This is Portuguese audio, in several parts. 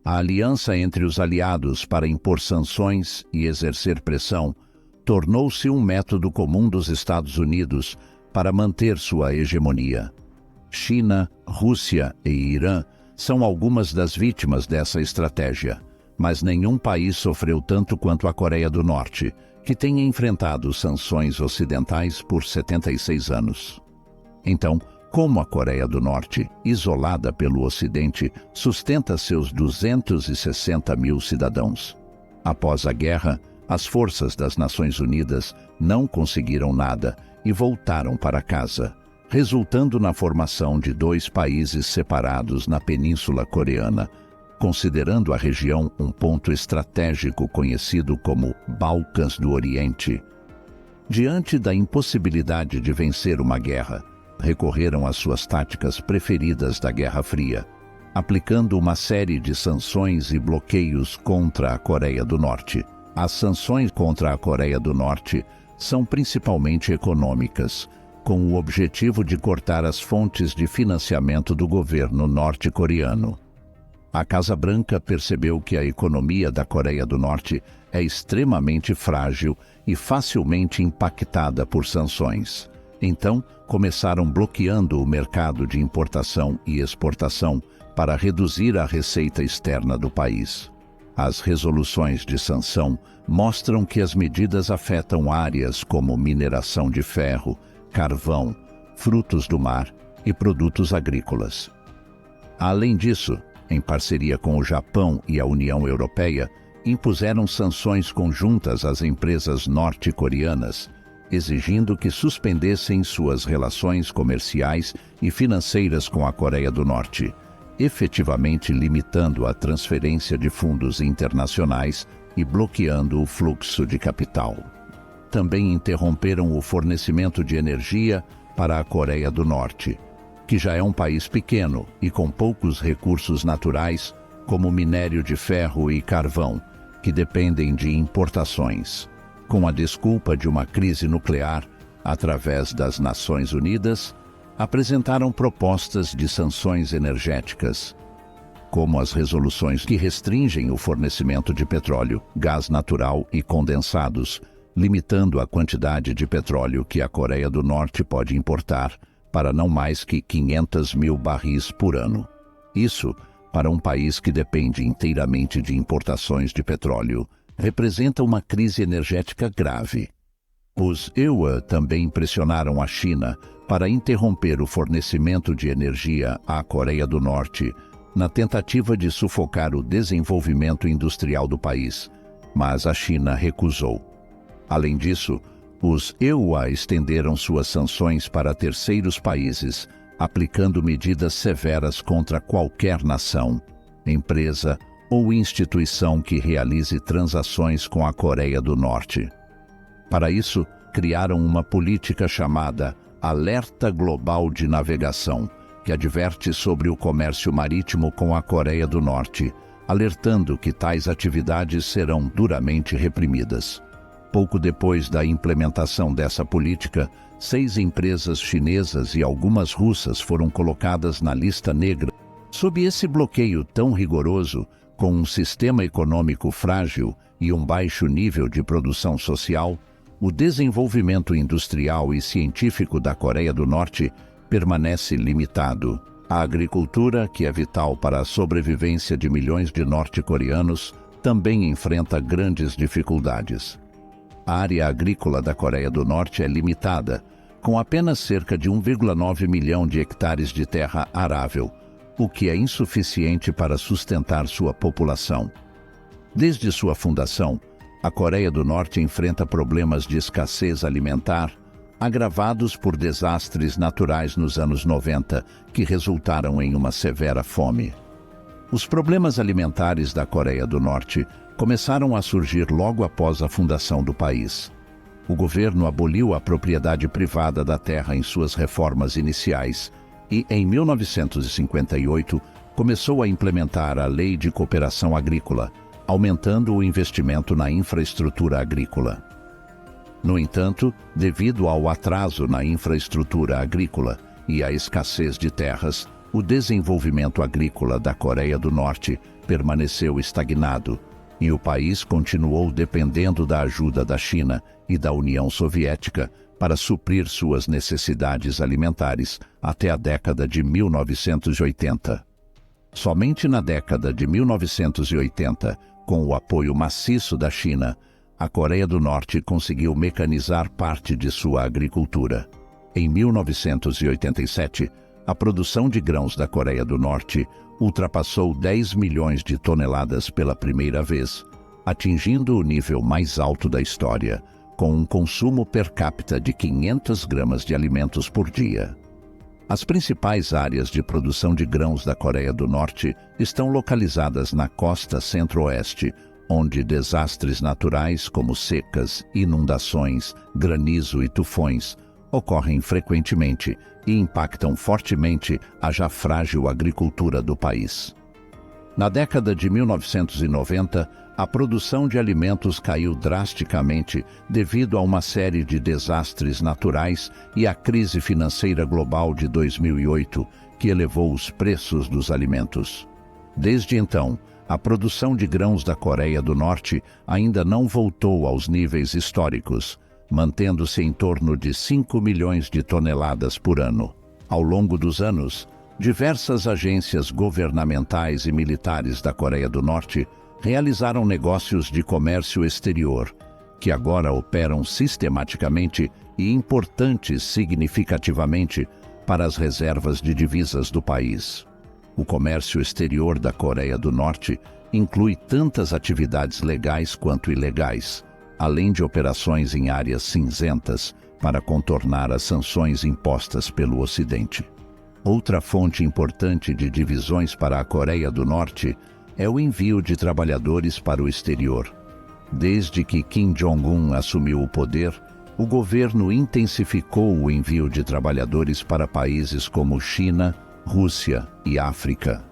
A aliança entre os aliados para impor sanções e exercer pressão tornou-se um método comum dos Estados Unidos para manter sua hegemonia. China, Rússia e Irã são algumas das vítimas dessa estratégia, mas nenhum país sofreu tanto quanto a Coreia do Norte, que tem enfrentado sanções ocidentais por 76 anos. Então, como a Coreia do Norte, isolada pelo Ocidente, sustenta seus 260 mil cidadãos? Após a guerra, as forças das Nações Unidas não conseguiram nada e voltaram para casa, resultando na formação de dois países separados na Península Coreana, considerando a região um ponto estratégico conhecido como Balcãs do Oriente. Diante da impossibilidade de vencer uma guerra, recorreram às suas táticas preferidas da Guerra Fria, aplicando uma série de sanções e bloqueios contra a Coreia do Norte. As sanções contra a Coreia do Norte são principalmente econômicas, com o objetivo de cortar as fontes de financiamento do governo norte-coreano. A Casa Branca percebeu que a economia da Coreia do Norte é extremamente frágil e facilmente impactada por sanções. Então, começaram bloqueando o mercado de importação e exportação para reduzir a receita externa do país. As resoluções de sanção mostram que as medidas afetam áreas como mineração de ferro, carvão, frutos do mar e produtos agrícolas. Além disso, em parceria com o Japão e a União Europeia, impuseram sanções conjuntas às empresas norte-coreanas, exigindo que suspendessem suas relações comerciais e financeiras com a Coreia do Norte, efetivamente limitando a transferência de fundos internacionais e bloqueando o fluxo de capital. Também interromperam o fornecimento de energia para a Coreia do Norte, que já é um país pequeno e com poucos recursos naturais, como minério de ferro e carvão, que dependem de importações. Com a desculpa de uma crise nuclear, através das Nações Unidas, apresentaram propostas de sanções energéticas, como as resoluções que restringem o fornecimento de petróleo, gás natural e condensados, limitando a quantidade de petróleo que a Coreia do Norte pode importar para não mais que 500 mil barris por ano. Isso, para um país que depende inteiramente de importações de petróleo, representa uma crise energética grave. Os EUA também pressionaram a China para interromper o fornecimento de energia à Coreia do Norte, na tentativa de sufocar o desenvolvimento industrial do país, mas a China recusou. Além disso, os EUA estenderam suas sanções para terceiros países, aplicando medidas severas contra qualquer nação, empresa ou instituição que realize transações com a Coreia do Norte. Para isso, criaram uma política chamada Alerta Global de Navegação, que adverte sobre o comércio marítimo com a Coreia do Norte, alertando que tais atividades serão duramente reprimidas. Pouco depois da implementação dessa política, 6 empresas chinesas e algumas russas foram colocadas na lista negra. Sob esse bloqueio tão rigoroso, com um sistema econômico frágil e um baixo nível de produção social, o desenvolvimento industrial e científico da Coreia do Norte permanece limitado. A agricultura, que é vital para a sobrevivência de milhões de norte-coreanos, também enfrenta grandes dificuldades. A área agrícola da Coreia do Norte é limitada, com apenas cerca de 1,9 milhão de hectares de terra arável, o que é insuficiente para sustentar sua população. Desde sua fundação, a Coreia do Norte enfrenta problemas de escassez alimentar, agravados por desastres naturais nos anos 90, que resultaram em uma severa fome. Os problemas alimentares da Coreia do Norte começaram a surgir logo após a fundação do país. O governo aboliu a propriedade privada da terra em suas reformas iniciais e, em 1958, começou a implementar a Lei de Cooperação Agrícola, aumentando o investimento na infraestrutura agrícola. No entanto, devido ao atraso na infraestrutura agrícola e à escassez de terras, o desenvolvimento agrícola da Coreia do Norte permaneceu estagnado e o país continuou dependendo da ajuda da China e da União Soviética para suprir suas necessidades alimentares até a década de 1980. Somente na década de 1980, com o apoio maciço da China, a Coreia do Norte conseguiu mecanizar parte de sua agricultura. Em 1987, a produção de grãos da Coreia do Norte ultrapassou 10 milhões de toneladas pela primeira vez, atingindo o nível mais alto da história, com um consumo per capita de 500 gramas de alimentos por dia. As principais áreas de produção de grãos da Coreia do Norte estão localizadas na costa centro-oeste, onde desastres naturais como secas, inundações, granizo e tufões ocorrem frequentemente e impactam fortemente a já frágil agricultura do país. Na década de 1990, a produção de alimentos caiu drasticamente devido a uma série de desastres naturais e à crise financeira global de 2008, que elevou os preços dos alimentos. Desde então, a produção de grãos da Coreia do Norte ainda não voltou aos níveis históricos, mantendo-se em torno de 5 milhões de toneladas por ano. Ao longo dos anos, diversas agências governamentais e militares da Coreia do Norte realizaram negócios de comércio exterior, que agora operam sistematicamente e importantes significativamente para as reservas de divisas do país. O comércio exterior da Coreia do Norte inclui tantas atividades legais quanto ilegais, além de operações em áreas cinzentas para contornar as sanções impostas pelo Ocidente. Outra fonte importante de divisões para a Coreia do Norte é o envio de trabalhadores para o exterior. Desde que Kim Jong-un assumiu o poder, o governo intensificou o envio de trabalhadores para países como China, Rússia e África.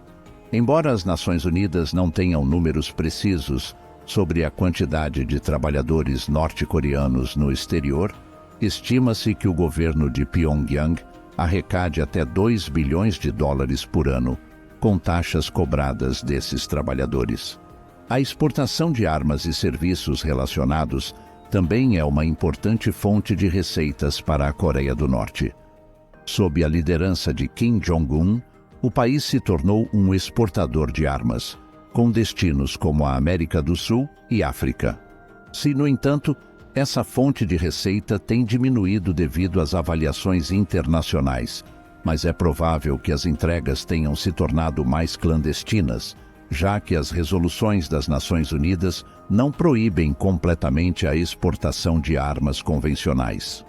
Embora as Nações Unidas não tenham números precisos sobre a quantidade de trabalhadores norte-coreanos no exterior, estima-se que o governo de Pyongyang arrecade até 2 bilhões de dólares por ano, com taxas cobradas desses trabalhadores. A exportação de armas e serviços relacionados também é uma importante fonte de receitas para a Coreia do Norte. Sob a liderança de Kim Jong-un, o país se tornou um exportador de armas, com destinos como a América do Sul e África. Se, no entanto, essa fonte de receita tem diminuído devido às avaliações internacionais, mas é provável que as entregas tenham se tornado mais clandestinas, já que as resoluções das Nações Unidas não proíbem completamente a exportação de armas convencionais.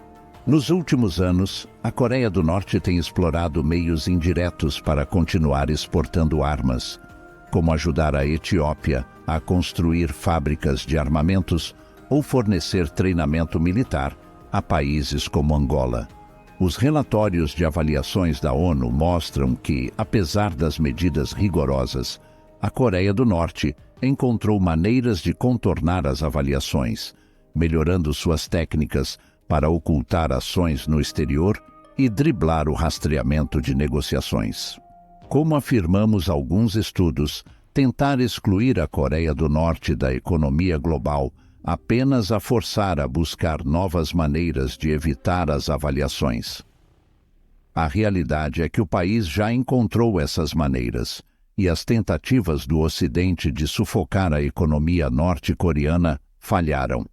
Nos últimos anos, a Coreia do Norte tem explorado meios indiretos para continuar exportando armas, como ajudar a Etiópia a construir fábricas de armamentos ou fornecer treinamento militar a países como Angola. Os relatórios de avaliações da ONU mostram que, apesar das medidas rigorosas, a Coreia do Norte encontrou maneiras de contornar as avaliações, melhorando suas técnicas para ocultar ações no exterior e driblar o rastreamento de negociações. Como afirmamos alguns estudos, tentar excluir a Coreia do Norte da economia global apenas a forçar a buscar novas maneiras de evitar as avaliações. A realidade é que o país já encontrou essas maneiras, e as tentativas do Ocidente de sufocar a economia norte-coreana falharam.